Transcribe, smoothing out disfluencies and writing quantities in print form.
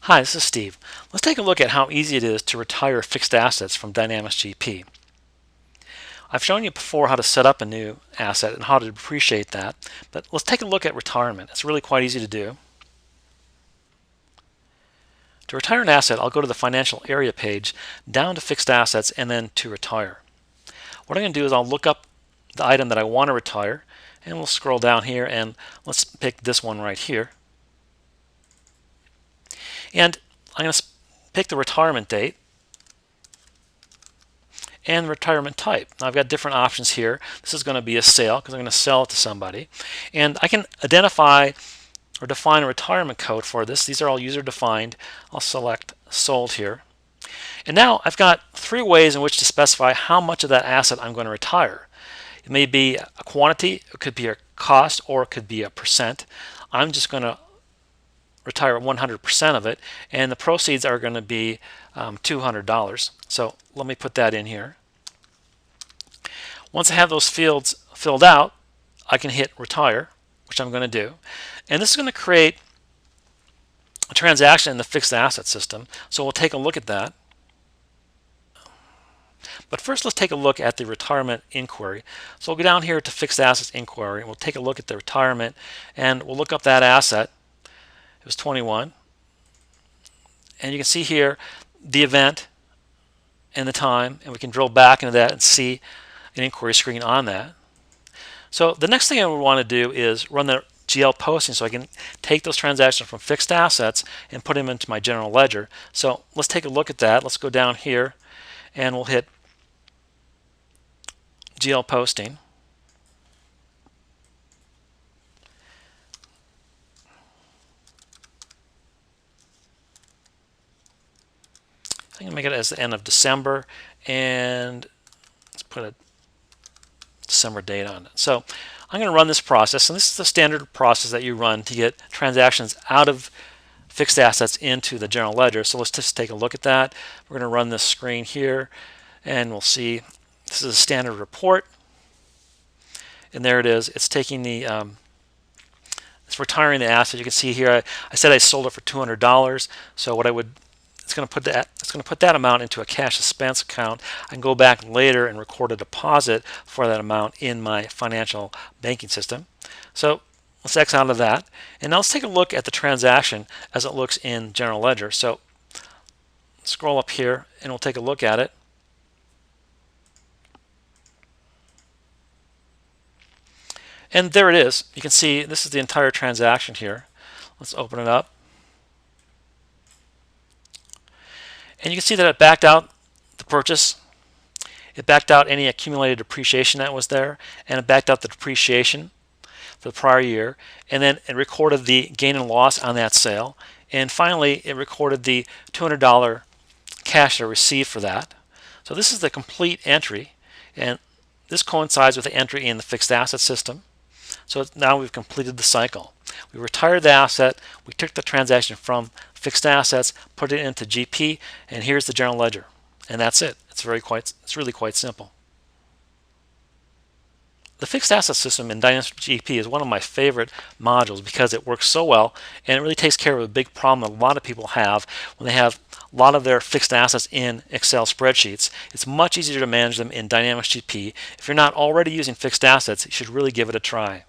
Hi, this is Steve. Let's take a look at how easy it is to retire fixed assets from Dynamics GP. I've shown you before how to set up a new asset and how to depreciate that, but let's take a look at retirement. It's really quite easy to do. To retire an asset, I'll go to the financial area page, down to fixed assets, and then to retire. What I'm going to do is I'll look up the item that I want to retire, and we'll scroll down here and let's pick this one right here. And I'm going to pick the retirement date and retirement type. Now I've got different options here. This is going to be a sale because I'm going to sell it to somebody. And I can identify or define a retirement code for this. These are all user defined. I'll select sold here. And now I've got three ways in which to specify how much of that asset I'm going to retire. It may be a quantity, it could be a cost, or it could be a percent. I'm just going to retire 100% of it, and the proceeds are going to be $200. So let me put that in here. Once I have those fields filled out, I can hit retire, which I'm going to do. And this is going to create a transaction in the fixed asset system. So we'll take a look at that. But first, let's take a look at the retirement inquiry. So we'll go down here to fixed assets inquiry, and we'll take a look at the retirement, and we'll look up that asset. It was 21. And you can see here the event and the time, and we can drill back into that and see an inquiry screen on that. So the next thing I would want to do is run the GL posting so I can take those transactions from fixed assets and put them into my general ledger. So let's take a look at that. Let's go down here and we'll hit GL posting. I'm going to make it as the end of December, and let's put a December date on it. So I'm going to run this process, and this is the standard process that you run to get transactions out of fixed assets into the general ledger. So let's just take a look at that. We're going to run this screen here, and we'll see this is a standard report, and there it is. It's taking the it's retiring the asset. You can see here I said I sold it for $200. So what I would it's going to put that amount into a cash expense account. I can go back later and record a deposit for that amount in my financial banking system. So let's X out of that. And now let's take a look at the transaction as it looks in General Ledger. So scroll up here and we'll take a look at it. And there it is. You can see this is the entire transaction here. Let's open it up. And you can see that it backed out the purchase. It backed out any accumulated depreciation that was there, and it backed out the depreciation for the prior year, and then it recorded the gain and loss on that sale, and finally it recorded the $200 cash I received for that. So this is the complete entry, and this coincides with the entry in the fixed asset system. So now we've completed the cycle. We retired the asset, we took the transaction from fixed assets, put it into GP, and here's the general ledger. And that's it. It's really quite simple. The fixed asset system in Dynamics GP is one of my favorite modules because it works so well, and it really takes care of a big problem that a lot of people have when they have a lot of their fixed assets in Excel spreadsheets. It's much easier to manage them in Dynamics GP. If you're not already using fixed assets, you should really give it a try.